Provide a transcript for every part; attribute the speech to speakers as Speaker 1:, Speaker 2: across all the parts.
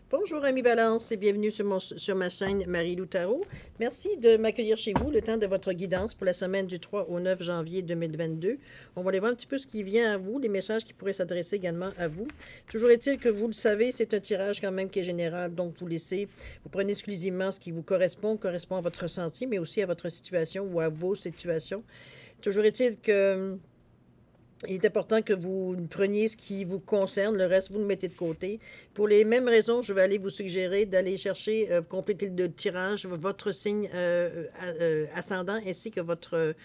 Speaker 1: Bonjour, Ami Balance, et bienvenue sur ma chaîne Marie-Lou Tarot. Merci de m'accueillir chez vous le temps de votre guidance pour la semaine du 3 au 9 janvier 2022. On va aller voir un petit peu ce qui vient à vous, les messages qui pourraient s'adresser également à vous. Toujours est-il que vous le savez, c'est un tirage quand même qui est général, donc vous prenez exclusivement ce qui vous correspond à votre ressenti, mais aussi à votre situation ou à vos situations. Toujours est-il que il est important que vous preniez ce qui vous concerne, le reste, vous le mettez de côté. Pour les mêmes raisons, je vais aller vous suggérer d'aller chercher, compléter le tirage, votre signe ascendant ainsi que votre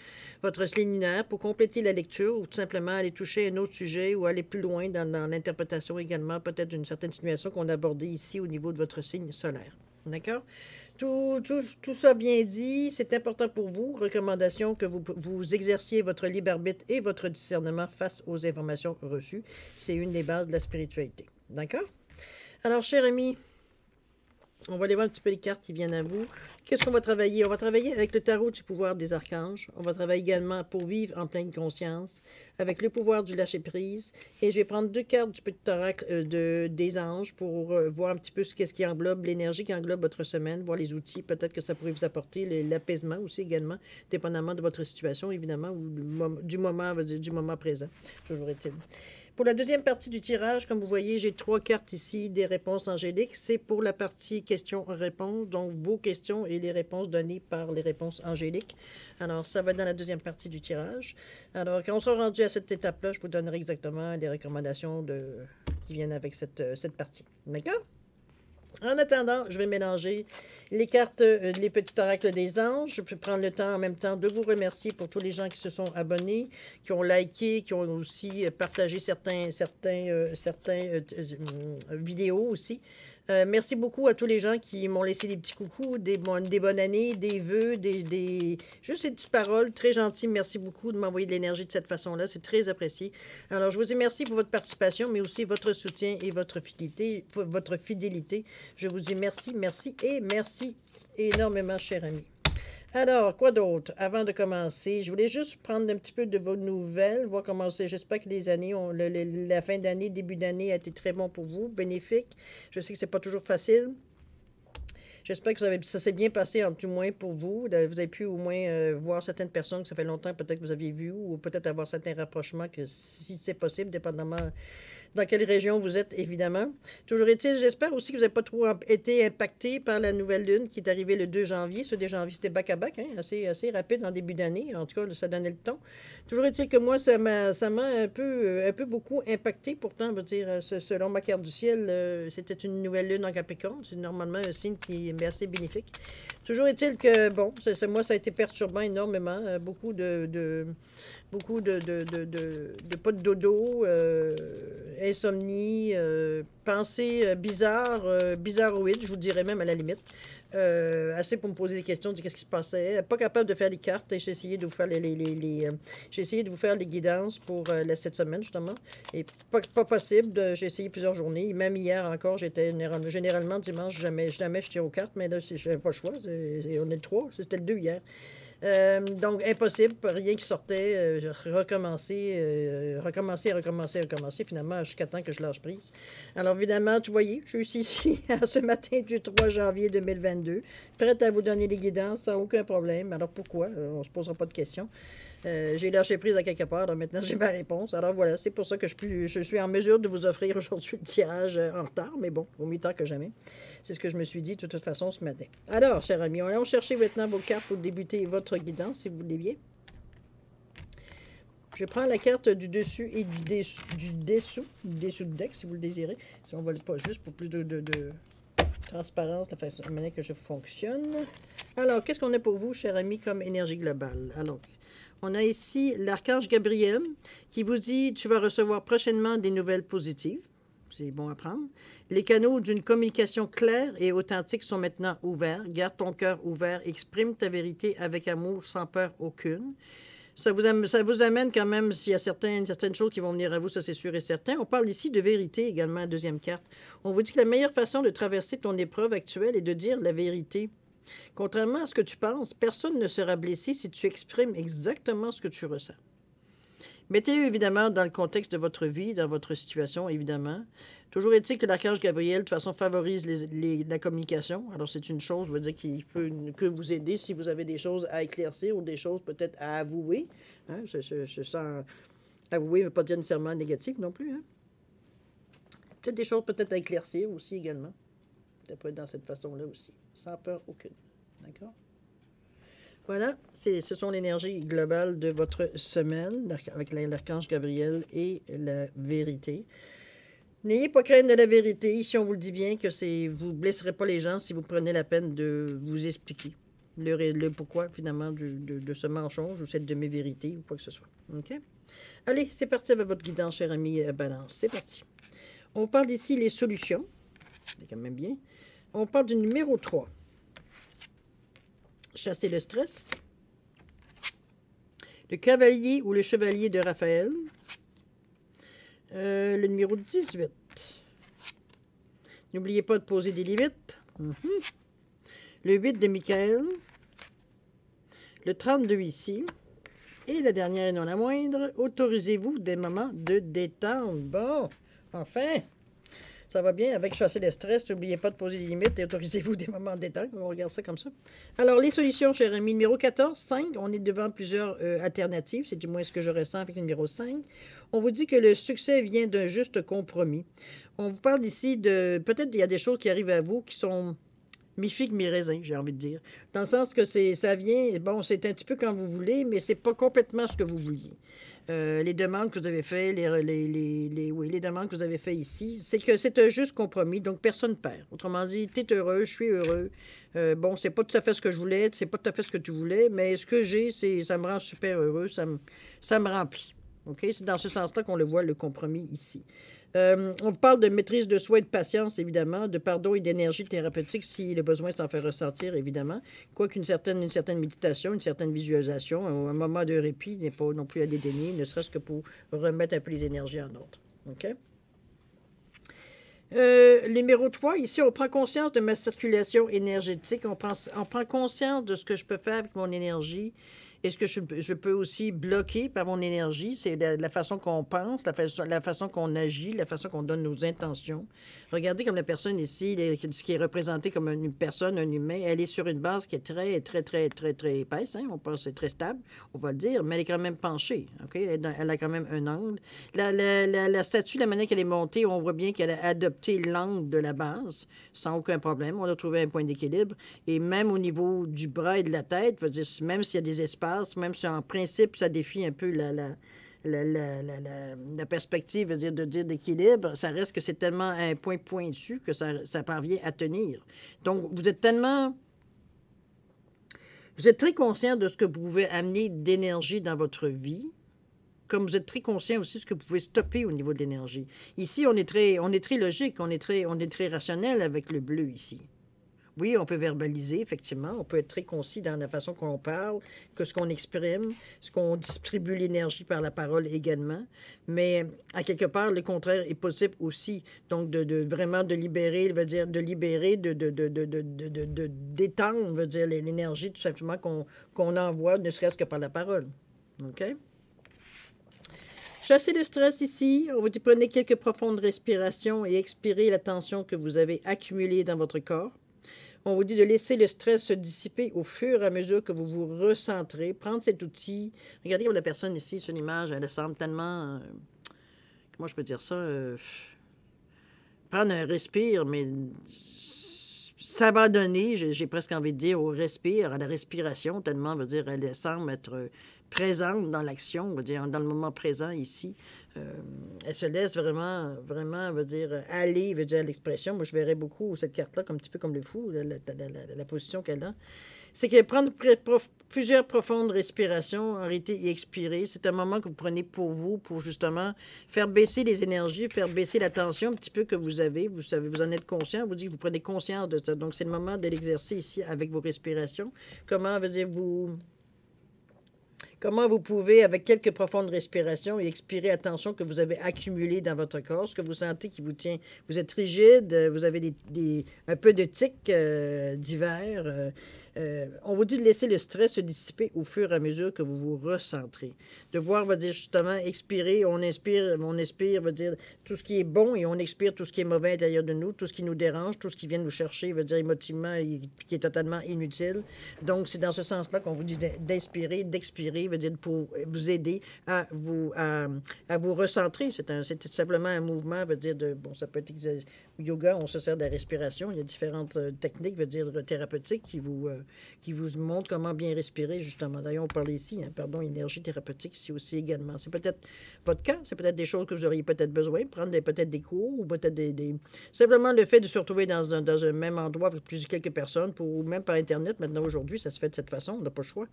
Speaker 1: signe lunaire pour compléter la lecture ou tout simplement aller toucher un autre sujet ou aller plus loin dans l'interprétation également, peut-être d'une certaine situation qu'on a abordée ici au niveau de votre signe solaire. D'accord? Tout ça bien dit, c'est important pour vous. Recommandation que vous exerciez votre libre arbitre et votre discernement face aux informations reçues. C'est une des bases de la spiritualité. D'accord? Alors, cher ami, on va aller voir un petit peu les cartes qui viennent à vous. Qu'est-ce qu'on va travailler? On va travailler avec le tarot du pouvoir des archanges. On va travailler également pour vivre en pleine conscience, avec le pouvoir du lâcher-prise. Et je vais prendre 2 cartes du petit oracle des anges pour voir un petit peu ce qu'est-ce qui englobe, l'énergie qui englobe votre semaine, voir les outils, peut-être que ça pourrait vous apporter, l'apaisement aussi également, dépendamment de votre situation, évidemment, ou du moment présent. Toujours est-il. Pour la deuxième partie du tirage, comme vous voyez, j'ai 3 cartes ici, des réponses angéliques. C'est pour la partie questions-réponses, donc vos questions et les réponses données par les réponses angéliques. Alors, ça va être dans la deuxième partie du tirage. Alors, quand on sera rendu à cette étape-là, je vous donnerai exactement les recommandations qui viennent avec cette partie. D'accord? En attendant, je vais mélanger les cartes, les petits oracles des anges. Je peux prendre le temps en même temps de vous remercier pour tous les gens qui se sont abonnés, qui ont liké, qui ont aussi partagé certains vidéos aussi. Merci beaucoup à tous les gens qui m'ont laissé des petits coucous, des bonnes années, des vœux, juste des petites paroles très gentilles. Merci beaucoup de m'envoyer de l'énergie de cette façon-là. C'est très apprécié. Alors, je vous dis merci pour votre participation, mais aussi votre soutien et votre fidélité. Je vous dis merci, merci et merci énormément, cher ami. Alors, quoi d'autre? Avant de commencer, je voulais juste prendre un petit peu de vos nouvelles, voir comment c'est. J'espère que les années, la fin d'année, début d'année a été très bon pour vous, bénéfique. Je sais que c'est pas toujours facile. J'espère que ça s'est bien passé, du moins pour vous. Vous avez pu au moins voir certaines personnes que ça fait longtemps peut-être que vous aviez vu ou peut-être avoir certains rapprochements que si c'est possible, dépendamment dans quelle région vous êtes, évidemment. Toujours est-il, j'espère aussi que vous n'avez pas trop été impacté par la nouvelle lune qui est arrivée le 2 janvier. Ce 2 janvier, c'était back-à-back, hein, assez rapide en début d'année. En tout cas, ça donnait le ton. Toujours est-il que moi, ça m'a un peu beaucoup impacté. Pourtant, je veux dire, selon ma carte du ciel, c'était une nouvelle lune en Capricorne. C'est normalement un signe qui est assez bénéfique. Toujours est-il que, bon, moi, ça a été perturbant énormément. Beaucoup de pas de dodo, insomnie, pensées bizarroïdes, je vous dirais même à la limite. Assez pour me poser des questions de qu'est-ce qui se passait. Pas capable de faire les cartes et j'ai essayé de vous faire j'ai essayé de vous faire les guidances pour cette semaine, justement. Et pas possible. J'ai essayé plusieurs journées. Même hier encore, j'étais généralement dimanche, jamais je tire aux cartes, mais là, je n'avais pas le choix. On est le 3, c'était le 2 hier. Donc, impossible, rien qui sortait. Recommencer, finalement, jusqu'à temps que je lâche prise. Alors, évidemment, tu voyez, je suis ici ce matin du 3 janvier 2022, prête à vous donner les guidances sans aucun problème. Alors, pourquoi? On ne se posera pas de questions. J'ai lâché prise à quelque part, donc maintenant j'ai ma réponse. Alors voilà, c'est pour ça que je suis en mesure de vous offrir aujourd'hui le tirage en retard, mais bon, au mieux tard que jamais. C'est ce que je me suis dit de toute façon ce matin. Alors, chers amis, allons chercher maintenant vos cartes pour débuter votre guidance, si vous voulez bien. Je prends la carte du dessus et du dessous du deck, si vous le désirez. Si on ne va pas juste pour plus de transparence, la manière que je fonctionne. Alors, qu'est-ce qu'on a pour vous, chers amis, comme énergie globale? Alors, on a ici l'archange Gabriel qui vous dit « Tu vas recevoir prochainement des nouvelles positives. » C'est bon à prendre. Les canaux d'une communication claire et authentique sont maintenant ouverts. Garde ton cœur ouvert. Exprime ta vérité avec amour, sans peur aucune. Ça vous amène quand même, s'il y a certaines choses qui vont venir à vous, ça c'est sûr et certain. On parle ici de vérité également, la deuxième carte. On vous dit que la meilleure façon de traverser ton épreuve actuelle est de dire la vérité. Contrairement à ce que tu penses, personne ne sera blessé si tu exprimes exactement ce que tu ressens. Mettez-le évidemment dans le contexte de votre vie, dans votre situation, évidemment. Toujours est-il que l'archange Gabriel, de toute façon, favorise la communication. Alors, c'est une chose, je veux dire, qui peut que vous aider si vous avez des choses à éclaircir ou des choses peut-être à avouer. Hein? Je sens... Avouer ne veut pas dire nécessairement négatif non plus. Hein? Peut-être des choses peut-être à éclaircir aussi également. Ça peut être dans cette façon-là aussi, sans peur aucune. D'accord? Voilà, ce sont l'énergie globale de votre semaine avec l'archange Gabriel et la vérité. N'ayez pas crainte de la vérité. Ici, on vous le dit bien que vous ne blesserez pas les gens si vous prenez la peine de vous expliquer le pourquoi, finalement, de ce mensonge ou cette demi-vérité ou quoi que ce soit. OK? Allez, c'est parti avec votre guidance, cher ami Balance. C'est parti. On parle ici les solutions. C'est quand même bien. On parle du numéro 3. Chasser le stress. Le cavalier ou le chevalier de Raphaël. Le numéro 18. N'oubliez pas de poser des limites. Le 8 de Michael. Le 32 ici. Et la dernière et non la moindre, autorisez-vous des moments de détente. Bon, enfin, ça va bien avec chasser le stress. N'oubliez pas de poser des limites et autorisez-vous des moments de détente. On regarde ça comme ça. Alors, les solutions, cher ami, numéro 14, 5. On est devant plusieurs alternatives. C'est du moins ce que je ressens avec le numéro 5. On vous dit que le succès vient d'un juste compromis. On vous parle ici de... Peut-être qu'il y a des choses qui arrivent à vous qui sont... mi-figue, mi-raisin, j'ai envie de dire. Dans le sens que ça vient, bon, c'est un petit peu quand vous voulez, mais c'est pas complètement ce que vous vouliez. Les demandes que vous avez faites, les demandes que vous avez faites ici, c'est que c'est un juste compromis, donc personne ne perd. Autrement dit, tu es heureux, je suis heureux. Bon, c'est pas tout à fait ce que je voulais, c'est pas tout à fait ce que tu voulais, mais ce que j'ai, ça me rend super heureux, ça me remplit. OK? C'est dans ce sens-là qu'on le voit, le compromis ici. On parle de maîtrise de soi et de patience, évidemment, de pardon et d'énergie thérapeutique si le besoin s'en fait ressentir, évidemment. Quoique une certaine méditation, une certaine visualisation, un moment de répit n'est pas non plus à dédaigner, ne serait-ce que pour remettre un peu les énergies en ordre. OK? Numéro 3, ici, on prend conscience de ma circulation énergétique. On prend conscience de ce que je peux faire avec mon énergie. Est-ce que je peux aussi bloquer par mon énergie? C'est la façon qu'on pense, la façon qu'on agit, la façon qu'on donne nos intentions. Regardez comme la personne ici, ce qui est représenté comme une personne, un humain, elle est sur une base qui est très, très, très, très, très épaisse. Hein? On pense c'est très stable, on va le dire, mais elle est quand même penchée. Okay? Elle a quand même un angle. La statue, la manière qu'elle est montée, on voit bien qu'elle a adopté l'angle de la base sans aucun problème. On a trouvé un point d'équilibre. Et même au niveau du bras et de la tête, je veux dire, même s'il y a des espaces, même si en principe, ça défie un peu la perspective de dire d'équilibre, ça reste que c'est tellement un point pointu que ça parvient à tenir. Donc, vous êtes très conscient de ce que vous pouvez amener d'énergie dans votre vie, comme vous êtes très conscient aussi de ce que vous pouvez stopper au niveau de l'énergie. Ici, on est très logique, on est très rationnel avec le bleu ici. Oui, on peut verbaliser, effectivement. On peut être très concis dans la façon qu'on parle, que ce qu'on exprime, ce qu'on distribue l'énergie par la parole également. Mais à quelque part, le contraire est possible aussi. Donc, vraiment de libérer, d'étendre, veut dire, l'énergie tout simplement qu'on envoie, ne serait-ce que par la parole. OK? Chassez le stress ici. On vous dit prenez quelques profondes respirations et expirez la tension que vous avez accumulée dans votre corps. On vous dit de laisser le stress se dissiper au fur et à mesure que vous vous recentrez. Prendre cet outil. Regardez comme la personne ici, sur l'image, elle semble tellement... comment je peux dire ça? Prendre un respire, mais s'abandonner, j'ai presque envie de dire, au respire, à la respiration, tellement, veut dire, elle semble être présente dans l'action, veut dire, dans le moment présent ici. Elle se laisse vraiment, veut dire, aller, veut dire, à l'expression. Moi, je verrais beaucoup cette carte-là, comme un petit peu comme le fou, la position qu'elle a. C'est que prendre plusieurs profondes respirations, arrêter et expirer, c'est un moment que vous prenez pour vous, pour justement faire baisser les énergies, faire baisser la tension un petit peu que vous avez. Vous savez, vous en êtes conscient, vous dites que vous prenez conscience de ça. Donc, c'est le moment de l'exercer ici avec vos respirations. Comment, veut dire, Comment vous pouvez, avec quelques profondes respirations et expirer la tension que vous avez accumulée dans votre corps, ce que vous sentez qui vous tient, vous êtes rigide, vous avez un peu de tics d'hiver, On vous dit de laisser le stress se dissiper au fur et à mesure que vous vous recentrez. De voir, va dire justement, expirer, on expire, va dire tout ce qui est bon et on expire tout ce qui est mauvais à l'intérieur de nous, tout ce qui nous dérange, tout ce qui vient nous chercher, veut dire émotivement, et qui est totalement inutile. Donc, c'est dans ce sens-là qu'on vous dit d'inspirer, d'expirer, veut dire pour vous aider à vous recentrer. C'est tout simplement un mouvement, veut dire de, bon, ça peut être yoga, on se sert de la respiration. Il y a différentes techniques, veut dire thérapeutiques, qui vous montrent comment bien respirer, justement. D'ailleurs, on parle ici, pardon, énergie thérapeutique, ici aussi également. C'est peut-être votre cas, c'est peut-être des choses que vous auriez peut-être besoin, prendre peut-être des cours, ou peut-être simplement le fait de se retrouver dans un même endroit avec quelques personnes, ou même par Internet, maintenant, aujourd'hui, ça se fait de cette façon, on n'a pas le choix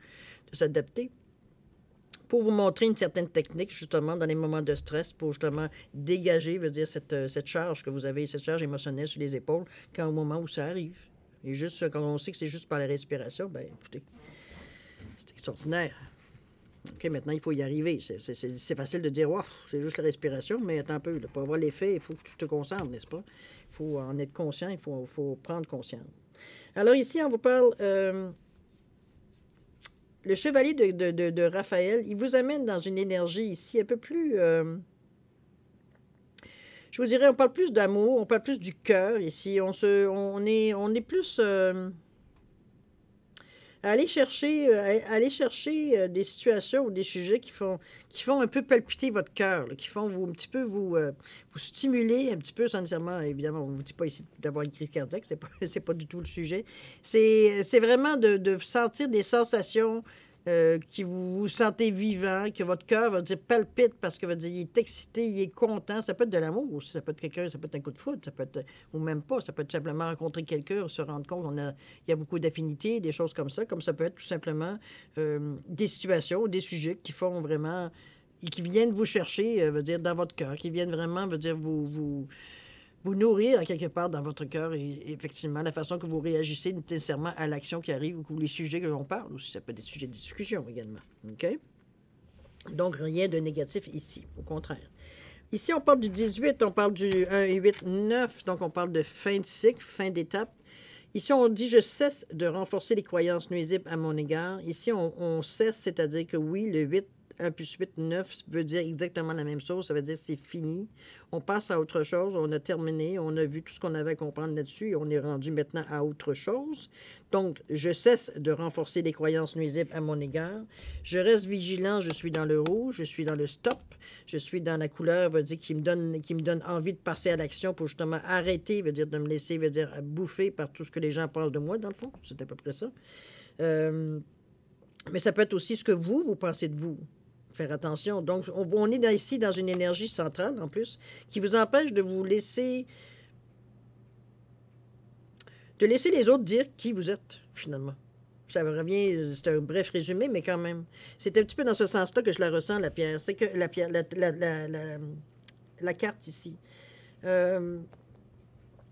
Speaker 1: de s'adapter, pour vous montrer une certaine technique, justement, dans les moments de stress, pour justement dégager, veut dire, cette charge que vous avez, cette charge émotionnelle sur les épaules, quand au moment où ça arrive. Et juste quand on sait que c'est juste par la respiration, bien, écoutez, c'est extraordinaire. OK, maintenant, il faut y arriver. C'est facile de dire, wow, c'est juste la respiration, mais attends un peu, pour avoir l'effet, il faut que tu te concentres, n'est-ce pas? Il faut en être conscient, il faut prendre conscience. Alors ici, on vous parle... le chevalier de Raphaël, il vous amène dans une énergie ici un peu plus... je vous dirais, on parle plus d'amour, on parle plus du cœur ici. On est plus... aller chercher des situations ou des sujets qui font un peu palpiter votre cœur, qui font un petit peu vous stimuler un petit peu, sans nécessairement, évidemment, on ne vous dit pas ici d'avoir une crise cardiaque, c'est pas du tout le sujet. C'est vraiment de sentir des sensations qui vous sentez vivant, que votre cœur va dire palpite parce que va dire il est excité, il est content. Ça peut être de l'amour aussi, ça peut être quelqu'un, ça peut être un coup de foudre, ça peut être, ou même pas, ça peut être simplement rencontrer quelqu'un, se rendre compte il y a beaucoup d'affinités, des choses comme ça ça peut être tout simplement des situations, des sujets qui font vraiment, qui viennent vous chercher, veut dire, dans votre cœur, qui viennent vraiment, veut dire, vous nourrir à quelque part dans votre cœur et effectivement, la façon que vous réagissez nécessairement à l'action qui arrive ou les sujets que l'on parle aussi. Ça peut être des sujets de discussion également. OK? Donc, rien de négatif ici, au contraire. Ici, on parle du 18, on parle du 1, 8, 9, donc on parle de fin de cycle, fin d'étape. Ici, on dit « Je cesse de renforcer les croyances nuisibles à mon égard ». Ici, on cesse, c'est-à-dire que oui, le 8, 1 plus 8, 9 veut dire exactement la même chose. Ça veut dire c'est fini. On passe à autre chose. On a terminé. On a vu tout ce qu'on avait à comprendre là-dessus et on est rendu maintenant à autre chose. Donc, je cesse de renforcer les croyances nuisibles à mon égard. Je reste vigilant. Je suis dans le rouge. Je suis dans le stop. Je suis dans la couleur, veut dire, qui me donne envie de passer à l'action pour justement arrêter, veut dire, de me laisser, veut dire, bouffer par tout ce que les gens pensent de moi, dans le fond. C'est à peu près ça. Mais ça peut être aussi ce que vous pensez de vous. Faire attention. Donc, on est ici dans une énergie centrale, en plus, qui vous empêche de vous laisser... de laisser les autres dire qui vous êtes, finalement. Ça revient, c'est un bref résumé, mais quand même. C'est un petit peu dans ce sens-là que je la ressens, la pierre. C'est que la carte ici.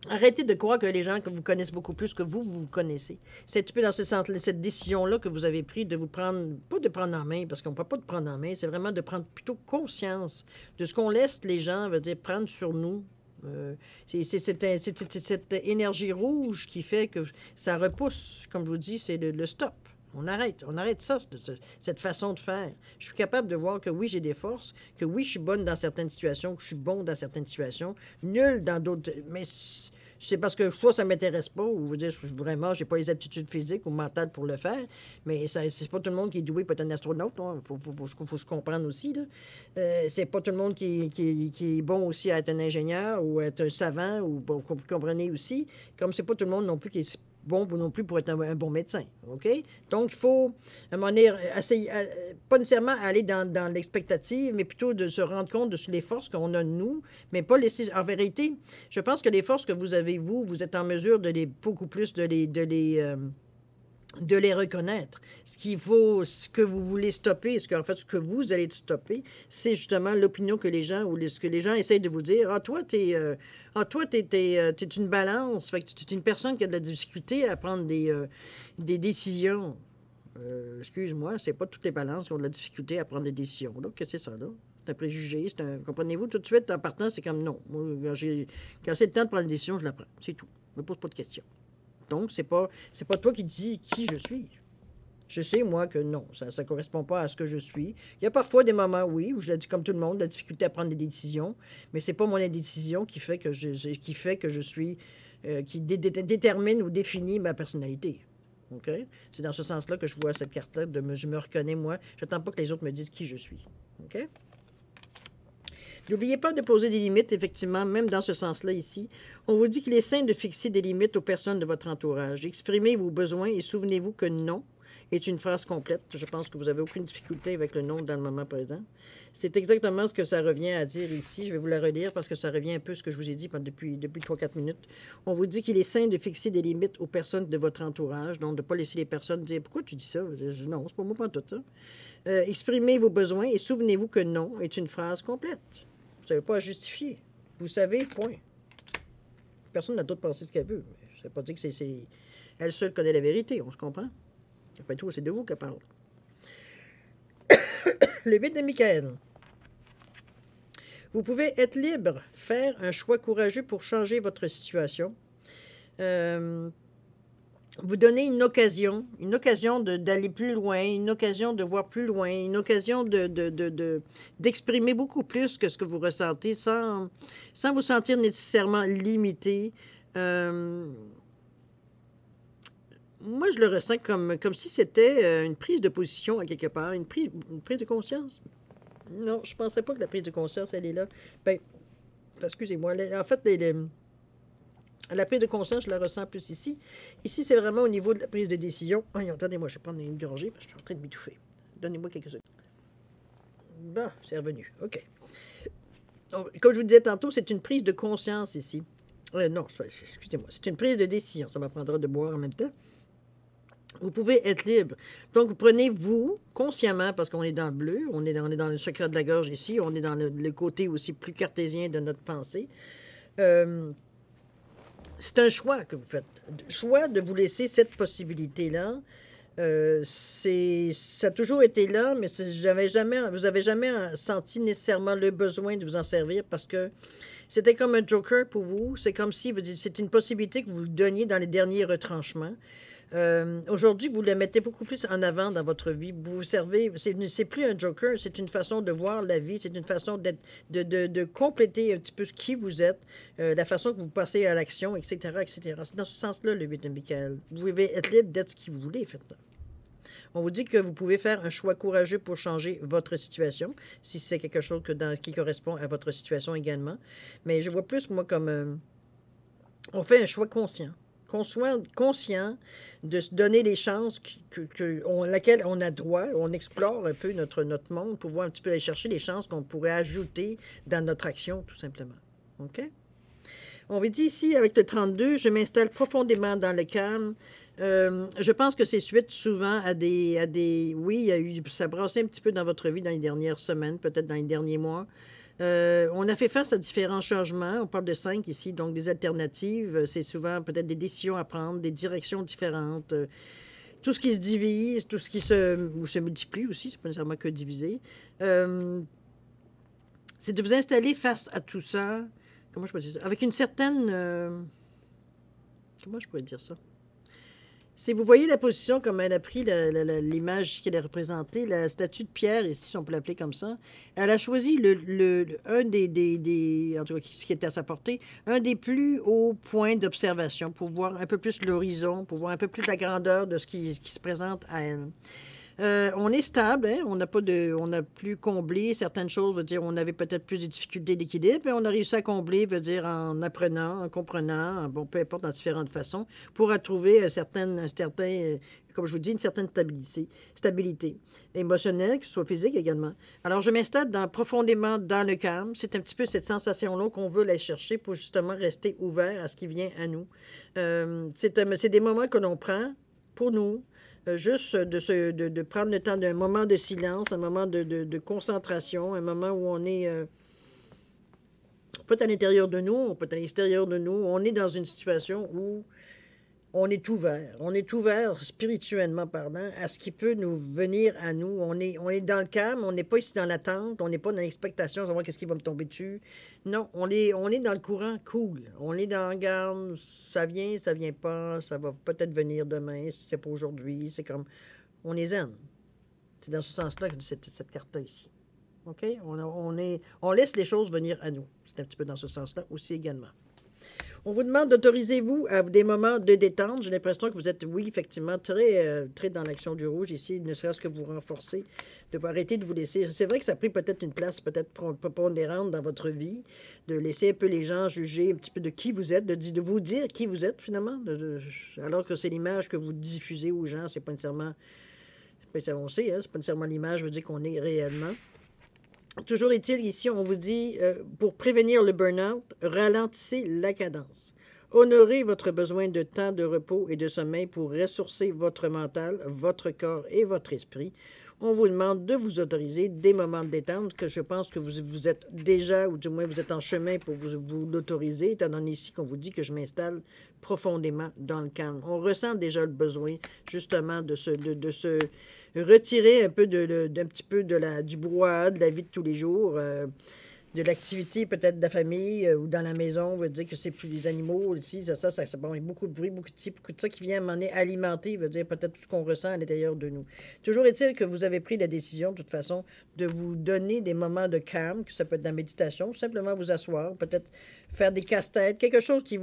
Speaker 1: Arrêtez de croire que les gens que vous connaissez beaucoup plus que vous connaissez. C'est un petit peu dans ce sens, cette décision-là que vous avez prise de vous prendre, pas de prendre en main, parce qu'on ne parle pas de prendre en main, c'est vraiment de prendre plutôt conscience de ce qu'on laisse les gens, veut dire, prendre sur nous. C'est cette énergie rouge qui fait que ça repousse, comme je vous dis, c'est le stop. On arrête ça, cette façon de faire. Je suis capable de voir que oui, j'ai des forces, que oui, je suis bonne dans certaines situations, que je suis bon dans certaines situations, nul dans d'autres. Mais c'est parce que soit ça ne m'intéresse pas, ou vous dire vraiment, j'ai pas les aptitudes physiques ou mentales pour le faire, mais c'est pas tout le monde qui est doué pour être un astronaute. Il faut se comprendre aussi. C'est pas tout le monde qui est bon aussi à être un ingénieur ou à être un savant, ou vous comprenez aussi, comme c'est pas tout le monde non plus qui est bon non plus pour être un bon médecin, OK? Donc, il faut, à un moment donné, essayer, pas nécessairement aller dans l'expectative, mais plutôt de se rendre compte de les forces qu'on a de nous, mais pas laisser... En vérité, je pense que les forces que vous avez, vous êtes en mesure de beaucoup plus de les reconnaître. Ce que vous voulez stopper, ce que vous allez stopper, c'est justement l'opinion que les gens, ou ce que les gens essayent de vous dire. Ah, toi, t'es une balance. Fait que tu es une personne qui a de la difficulté à prendre des décisions. Excuse-moi, c'est pas toutes les balances qui ont de la difficulté à prendre des décisions. Qu'est-ce que c'est ça, là? C'est un préjugé, comprenez-vous, tout de suite, en partant, c'est comme non. Moi, quand c'est le temps de prendre une décision, je la prends. C'est tout. Je me pose pas de questions. Donc, c'est pas toi qui dis qui je suis. Je sais, moi, que non, ça ne correspond pas à ce que je suis. Il y a parfois des moments, oui, où je l'ai dit comme tout le monde, la difficulté à prendre des décisions, mais c'est pas mon indécision qui fait que je suis, qui détermine ou définit ma personnalité. OK? C'est dans ce sens-là que je vois cette carte-là, je me reconnais, moi. J'attends pas que les autres me disent qui je suis. OK? N'oubliez pas de poser des limites, effectivement, même dans ce sens-là ici. On vous dit qu'il est sain de fixer des limites aux personnes de votre entourage. Exprimez vos besoins et souvenez-vous que non est une phrase complète. Je pense que vous n'avez aucune difficulté avec le non dans le moment présent. C'est exactement ce que ça revient à dire ici. Je vais vous la relire parce que ça revient un peu à ce que je vous ai dit depuis 3-4 minutes. On vous dit qu'il est sain de fixer des limites aux personnes de votre entourage, donc de ne pas laisser les personnes dire « Pourquoi tu dis ça? » Non, c'est pas moi, pas tout ça. Exprimez vos besoins et souvenez-vous que non est une phrase complète. Vous n'avez pas à justifier. Vous savez, point. Personne n'a le droit de penser ce qu'elle veut. Ça ne veut pas dire que c'est... Elle seule connaît la vérité, on se comprend? Après tout, c'est de vous qu'elle parle. Le 8 de Michael. Vous pouvez être libre, faire un choix courageux pour changer votre situation. Vous donnez une occasion d'aller plus loin, une occasion de voir plus loin, une occasion d'exprimer beaucoup plus que ce que vous ressentez sans vous sentir nécessairement limité. Moi, je le ressens comme si c'était une prise de position à quelque part, une prise de conscience. Non, je ne pensais pas que la prise de conscience, elle est là. Ben, excusez-moi. En fait, la prise de conscience, je la ressens plus ici. Ici, c'est vraiment au niveau de la prise de décision. Oh, attendez-moi, je vais prendre une gorgée parce que je suis en train de m'étouffer. Donnez-moi quelques secondes. Bon, c'est revenu. OK. Donc, comme je vous disais tantôt, c'est une prise de conscience ici. Non, excusez-moi. C'est une prise de décision. Ça m'apprendra de boire en même temps. Vous pouvez être libre. Donc, vous prenez vous, consciemment, parce qu'on est dans le bleu, on est dans le secret de la gorge ici, on est dans le côté aussi plus cartésien de notre pensée. C'est un choix que vous faites. Choix de vous laisser cette possibilité-là. Ça a toujours été là, mais vous n'avez jamais senti nécessairement le besoin de vous en servir parce que c'était comme un joker pour vous. C'est comme si c'est une possibilité que vous donniez dans les derniers retranchements. Aujourd'hui, vous le mettez beaucoup plus en avant dans votre vie. Vous vous servez, c'est plus un joker, c'est une façon de voir la vie, c'est une façon de compléter un petit peu qui vous êtes, la façon que vous passez à l'action, etc., etc. C'est dans ce sens-là, le 8 de Michael. Vous pouvez être libre d'être ce que vous voulez, faites-le. On vous dit que vous pouvez faire un choix courageux pour changer votre situation, si c'est quelque chose qui correspond à votre situation également. Mais je vois plus, moi, comme... on fait un choix conscient. Qu'on soit conscient de se donner les chances laquelle on a droit, on explore un peu notre monde pour voir un petit peu aller chercher les chances qu'on pourrait ajouter dans notre action, tout simplement. OK? On vous dit ici, avec le 32, je m'installe profondément dans le calme. Je pense que c'est suite souvent à des... Oui, ça brassait un petit peu dans votre vie dans les dernières semaines, peut-être dans les derniers mois. On a fait face à différents changements. On parle de 5 ici, donc des alternatives. C'est souvent peut-être des décisions à prendre, des directions différentes. Tout ce qui se divise, tout ce qui se multiplie aussi, c'est pas nécessairement que diviser. C'est de vous installer face à tout ça. Comment je peux dire ça? Avec une certaine... comment je pourrais dire ça? Si vous voyez la position comme elle a pris l'image qu'elle a représentée, la statue de Pierre, ici, si on peut l'appeler comme ça, elle a choisi un en tout cas, ce qui était à sa portée, un des plus hauts points d'observation pour voir un peu plus l'horizon, pour voir un peu plus la grandeur de ce qui se présente à elle. On est stable, hein? On a plus comblé certaines choses, veut dire on avait peut-être plus de difficultés d'équilibre, mais on a réussi à combler, veut dire en apprenant, en comprenant, bon, peu importe, dans différentes façons, pour retrouver comme je vous dis, une certaine stabilité émotionnelle, que ce soit physique également. Alors, je m'installe profondément dans le calme. C'est un petit peu cette sensation-là qu'on veut aller chercher pour justement rester ouvert à ce qui vient à nous. C'est des moments que l'on prend pour nous, juste de prendre le temps d'un moment de silence, un moment de concentration, un moment où on est peut-être à l'intérieur de nous, peut-être à l'extérieur de nous. On est dans une situation où on est ouvert. On est ouvert, spirituellement parlant, à ce qui peut nous venir à nous. On est dans le calme, on n'est pas ici dans l'attente, on n'est pas dans l'expectation de savoir qu'est-ce qui va me tomber dessus. Non, on est dans le courant cool. On est dans la garde, ça vient pas, ça va peut-être venir demain, si c'est pas aujourd'hui. C'est comme, on est zen. C'est dans ce sens-là que cette carte-là ici. OK? On laisse les choses venir à nous. C'est un petit peu dans ce sens-là aussi également. On vous demande d'autoriser-vous à des moments de détente. J'ai l'impression que vous êtes, oui, effectivement, très dans l'action du rouge ici, ne serait-ce que vous renforcer, de arrêter de vous laisser. C'est vrai que ça a pris peut-être une place peut-être prépondérante dans votre vie, de laisser un peu les gens juger un petit peu de qui vous êtes, de vous dire qui vous êtes finalement, alors que c'est l'image que vous diffusez aux gens, c'est pas nécessairement, on sait, hein, c'est pas nécessairement l'image, veut dire qu'on est réellement. Toujours est-il, ici, on vous dit, pour prévenir le burn-out, ralentissez la cadence. Honorez votre besoin de temps de repos et de sommeil pour ressourcer votre mental, votre corps et votre esprit. On vous demande de vous autoriser des moments de détente que je pense que vous êtes déjà, ou du moins vous êtes en chemin pour vous l'autoriser, étant donné ici qu'on vous dit que je m'installe profondément dans le calme. On ressent déjà le besoin, justement, de se retirer un peu d'un petit peu du brouhaha de la vie de tous les jours, de l'activité peut-être de la famille ou dans la maison. On veut dire que c'est plus les animaux ici, bon, il y a beaucoup de bruit, beaucoup de ça qui vient à un moment donné alimenter, veut dire peut-être tout ce qu'on ressent à l'intérieur de nous. Toujours est-il que vous avez pris la décision, de toute façon, de vous donner des moments de calme, que ça peut être de la méditation, ou simplement vous asseoir, peut-être faire des casse-têtes, quelque chose qui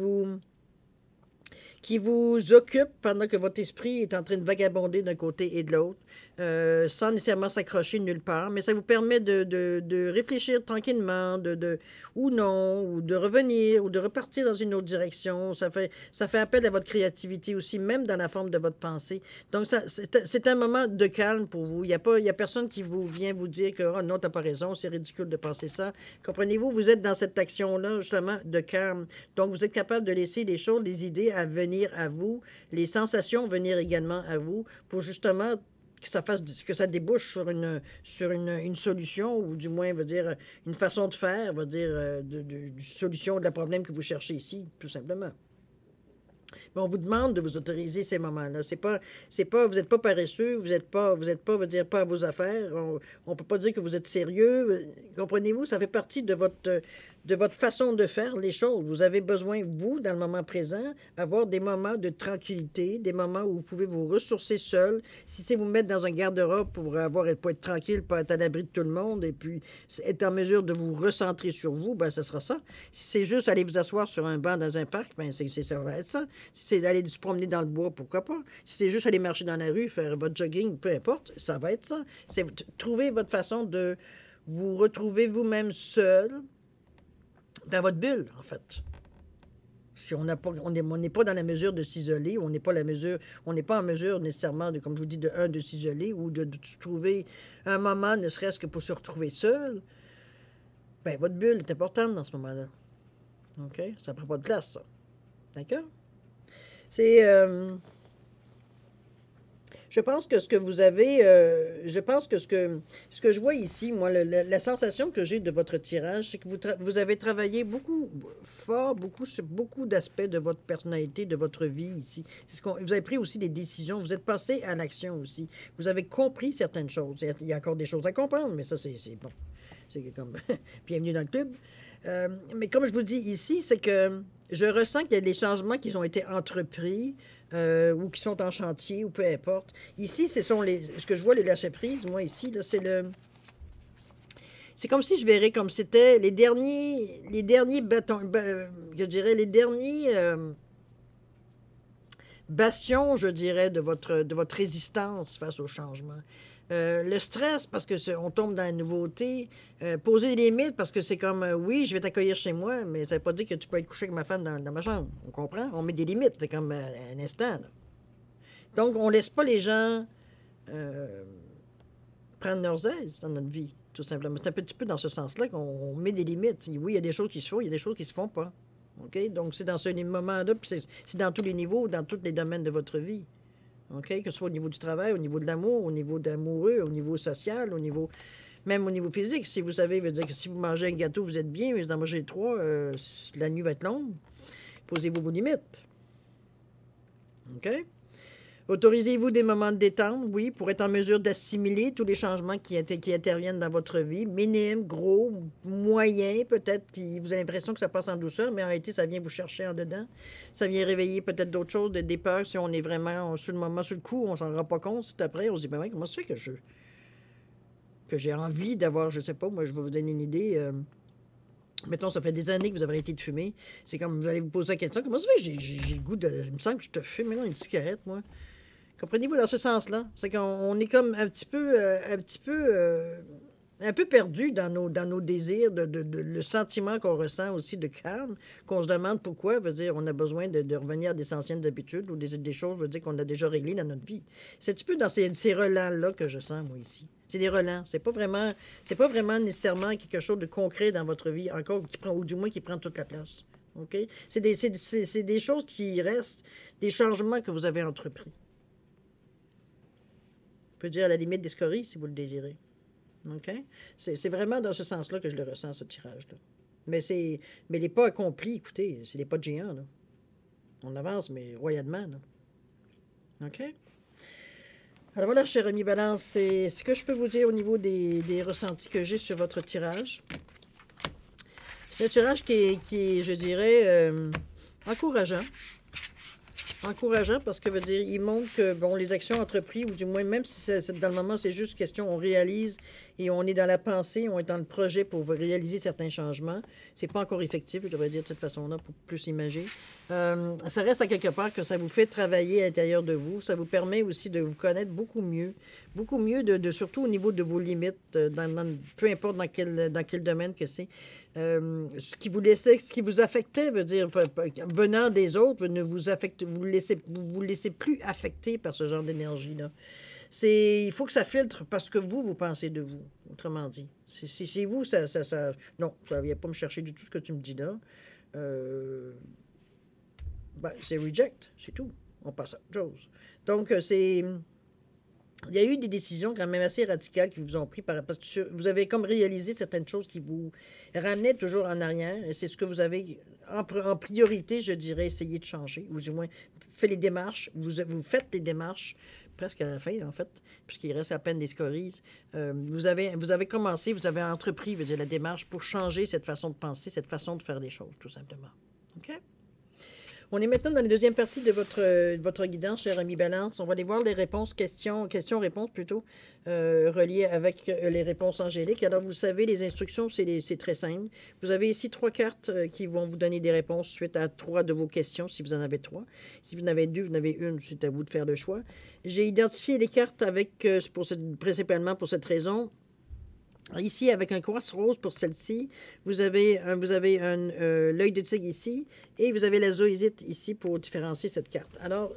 Speaker 1: vous occupe pendant que votre esprit est en train de vagabonder d'un côté et de l'autre, sans nécessairement s'accrocher nulle part, mais ça vous permet de réfléchir tranquillement, ou non, ou de revenir, ou de repartir dans une autre direction. Ça fait appel à votre créativité aussi, même dans la forme de votre pensée. Donc, c'est un moment de calme pour vous. Il y a personne qui vient vous dire que oh, non, t'as pas raison, c'est ridicule de penser ça. Comprenez-vous, vous êtes dans cette action-là, justement, de calme. Donc, vous êtes capable de laisser les choses, les idées à venir à vous, les sensations venir également à vous, pour justement que ça débouche sur une solution, ou du moins, veut dire, une façon de faire, veut dire, de solution de la problème que vous cherchez ici, tout simplement. Mais on vous demande de vous autoriser ces moments-là. Vous n'êtes pas paresseux, vous n'êtes pas, veut dire, pas à vos affaires. On ne peut pas dire que vous êtes sérieux. Comprenez-vous, ça fait partie de votre façon de faire les choses. Vous avez besoin, vous, dans le moment présent, avoir des moments de tranquillité, des moments où vous pouvez vous ressourcer seul. Si c'est vous mettre dans un garde-robe pour être tranquille, pas être à l'abri de tout le monde, et puis être en mesure de vous recentrer sur vous, ben ce sera ça. Si c'est juste aller vous asseoir sur un banc dans un parc, ben ça va être ça. Si c'est d'aller se promener dans le bois, pourquoi pas? Si c'est juste aller marcher dans la rue, faire votre jogging, peu importe, ça va être ça. C'est trouver votre façon de vous retrouver vous-même seul, dans votre bulle, en fait. Si on n'est pas dans la mesure de s'isoler, on n'est pas en mesure nécessairement, comme je vous dis, de s'isoler ou de trouver un moment, ne serait-ce que pour se retrouver seul, bien, votre bulle est importante dans ce moment-là. OK? Ça ne prend pas de place, ça. D'accord? C'est... je pense que ce que vous avez, ce que je vois ici, moi, la sensation que j'ai de votre tirage, c'est que vous avez travaillé beaucoup, fort, sur beaucoup d'aspects de votre personnalité, de votre vie ici. Vous avez pris aussi des décisions, vous êtes passé à l'action aussi. Vous avez compris certaines choses. Il y a encore des choses à comprendre, mais ça, c'est bon. C'est comme bienvenue dans le club. Mais comme je vous dis ici, c'est que je ressens qu'il y a des changements qui ont été entrepris ou qui sont en chantier, ou peu importe. Ici, ce que je vois, les lâcher-prises, moi, ici, là, c'est comme si je verrais comme c'était les derniers bâtons, je dirais, les derniers bastions, je dirais, de votre résistance face au changement. Le stress, parce qu'on tombe dans la nouveauté. Poser des limites, parce que c'est comme, oui, je vais t'accueillir chez moi, mais ça ne veut pas dire que tu peux être couché avec ma femme dans ma chambre. On comprend? On met des limites, c'est comme un instant. Là. Donc, on ne laisse pas les gens prendre leurs aises dans notre vie, tout simplement. C'est un petit peu dans ce sens-là qu'on met des limites. Oui, il y a des choses qui se font, il y a des choses qui ne se font pas. OK? Donc, c'est dans ce moment-là, puis c'est dans tous les niveaux, dans tous les domaines de votre vie. OK? Que ce soit au niveau du travail, au niveau de l'amour, au niveau d'amoureux, au niveau social, même au niveau physique. Si vous savez, veut dire que si vous mangez un gâteau, vous êtes bien, mais vous en mangez 3, la nuit va être longue. Posez-vous vos limites. OK? Autorisez-vous des moments de détente, oui, pour être en mesure d'assimiler tous les changements qui interviennent dans votre vie, minimes, gros, moyens, peut-être, qui vous avez l'impression que ça passe en douceur, mais en réalité, ça vient vous chercher en dedans. Ça vient réveiller peut-être d'autres choses, des peurs, si on est vraiment sur le moment, sur le coup, on s'en rend pas compte. C'est après, on se dit, ben ouais, comment ça fait que j'ai envie d'avoir, je sais pas, moi, je vais vous donner une idée. Mettons, ça fait des années que vous avez arrêté de fumer. C'est comme, vous allez vous poser la question, comment ça fait que j'ai le goût de... Il me semble que je te fume maintenant une cigarette, moi. Comprenez-vous dans ce sens-là? C'est qu'on est comme un peu perdu dans nos désirs, le sentiment qu'on ressent aussi de calme, qu'on se demande pourquoi, veut dire, on a besoin de revenir à des anciennes habitudes ou des choses, veut dire, qu'on a déjà réglées dans notre vie. C'est un petit peu dans ces relents-là que je sens, moi, ici. C'est des relents. C'est pas vraiment nécessairement quelque chose de concret dans votre vie, encore, qui prend, ou du moins qui prend toute la place. OK? C'est des choses qui restent, des changements que vous avez entrepris. Je peux dire à la limite des scories, si vous le désirez. OK? C'est vraiment dans ce sens-là que je le ressens, ce tirage-là. Mais les pas accomplis, écoutez, c'est des pas de géant, là. On avance, mais royalement, là. OK? Alors voilà, cher ami Balance, c'est ce que je peux vous dire au niveau des ressentis que j'ai sur votre tirage. C'est un tirage qui est, je dirais, encourageant. Encourageant parce que veut dire, il montre que bon, les actions entreprises, ou du moins, même si dans le moment, c'est juste question, on réalise et on est dans la pensée, on est dans le projet pour réaliser certains changements. C'est pas encore effectif, je devrais dire de cette façon-là, pour plus imaginer. Ça reste à quelque part que ça vous fait travailler à l'intérieur de vous. Ça vous permet aussi de vous connaître beaucoup mieux surtout au niveau de vos limites, peu importe dans quel domaine que c'est. Ce qui vous affectait, veut dire, venant des autres, ne vous affecte, vous laissez plus affecter par ce genre d'énergie-là. Il faut que ça filtre parce que vous pensez de vous, autrement dit. C'est vous, non, ça ne vient pas me chercher du tout ce que tu me dis là. C'est reject, c'est tout. On passe à autre chose. Donc, il y a eu des décisions quand même assez radicales qui vous ont pris parce que vous avez comme réalisé certaines choses qui vous ramenaient toujours en arrière. Et c'est ce que vous avez en priorité, je dirais, essayé de changer, ou du moins fait les démarches. Vous faites les démarches presque à la fin, en fait, puisqu'il reste à peine des scories. Vous avez commencé, vous avez entrepris, veut dire, la démarche pour changer cette façon de penser, cette façon de faire les choses, tout simplement. OK? On est maintenant dans la deuxième partie de votre guidance, cher ami Balance. On va aller voir les réponses, questions-réponses plutôt, reliées avec les réponses angéliques. Alors, vous savez, les instructions, c'est très simple. Vous avez ici 3 cartes qui vont vous donner des réponses suite à 3 de vos questions, si vous en avez 3. Si vous en avez 2, vous en avez une, c'est à vous de faire le choix. J'ai identifié les cartes principalement pour cette raison. Ici, avec un quartz rose pour celle-ci, vous avez l'œil de tigre ici, et vous avez la zoésite ici pour différencier cette carte. Alors,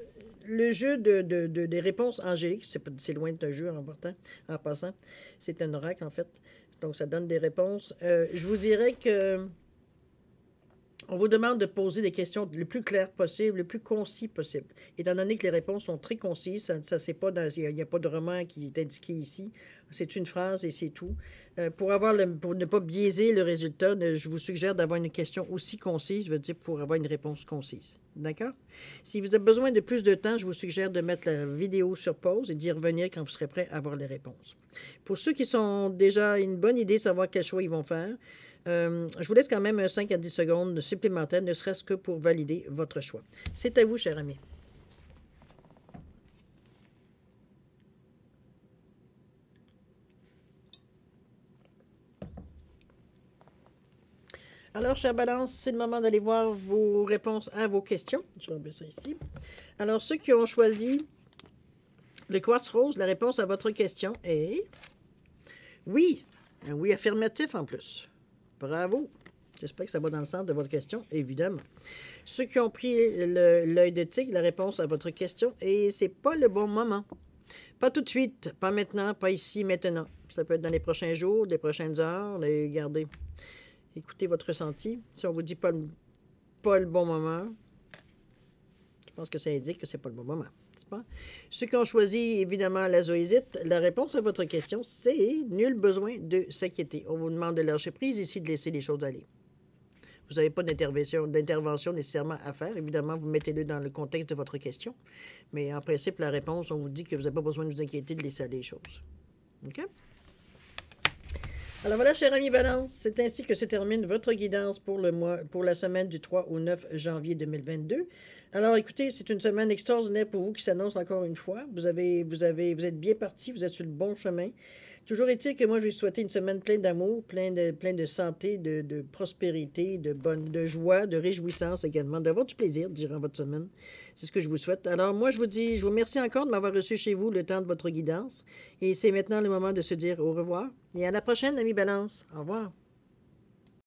Speaker 1: le jeu des réponses angéliques, c'est loin d'être un jeu en passant, c'est un oracle en fait, donc ça donne des réponses. Je vous dirais que on vous demande de poser des questions le plus claires possible, le plus concis possible. Étant donné que les réponses sont très concises, il n'y a pas de roman qui est indiqué ici. C'est une phrase et c'est tout. Pour ne pas biaiser le résultat, je vous suggère d'avoir une question aussi concise, je veux dire pour avoir une réponse concise. D'accord? Si vous avez besoin de plus de temps, je vous suggère de mettre la vidéo sur pause et d'y revenir quand vous serez prêt à avoir les réponses. Pour ceux qui sont déjà une bonne idée de savoir quel choix ils vont faire, je vous laisse quand même 5 à 10 secondes supplémentaires, ne serait-ce que pour valider votre choix. C'est à vous, cher ami. Alors, cher Balance, c'est le moment d'aller voir vos réponses à vos questions. Je vais mettre ça ici. Alors, ceux qui ont choisi le quartz rose, la réponse à votre question est oui. Un oui affirmatif en plus. Bravo. J'espère que ça va dans le sens de votre question, évidemment. Ceux qui ont pris l'œil de tigre, la réponse à votre question, et c'est pas le bon moment. Pas tout de suite, pas maintenant, pas ici, maintenant. Ça peut être dans les prochains jours, les prochaines heures. Regardez, écoutez votre ressenti. Si on vous dit pas le bon moment, je pense que ça indique que c'est pas le bon moment. Pas? Ceux qui ont choisi, évidemment, la zoésite, la réponse à votre question, c'est nul besoin de s'inquiéter. On vous demande de lâcher prise ici, de laisser les choses aller. Vous n'avez pas d'intervention nécessairement à faire. Évidemment, vous mettez-le dans le contexte de votre question. Mais en principe, la réponse, on vous dit que vous n'avez pas besoin de vous inquiéter de laisser aller les choses. OK? Alors voilà, chers amis Balance, c'est ainsi que se termine votre guidance pour la semaine du 3 au 9 janvier 2022. Alors écoutez, c'est une semaine extraordinaire pour vous qui s'annonce encore une fois. Vous êtes bien parti, vous êtes sur le bon chemin. Toujours est-il que moi, je vais souhaiter une semaine pleine d'amour, pleine de santé, de prospérité, de joie, de réjouissance également, d'avoir du plaisir durant votre semaine. C'est ce que je vous souhaite. Alors moi, je vous remercie encore de m'avoir reçu chez vous le temps de votre guidance. Et c'est maintenant le moment de se dire au revoir. Et à la prochaine, amis Balance. Au revoir.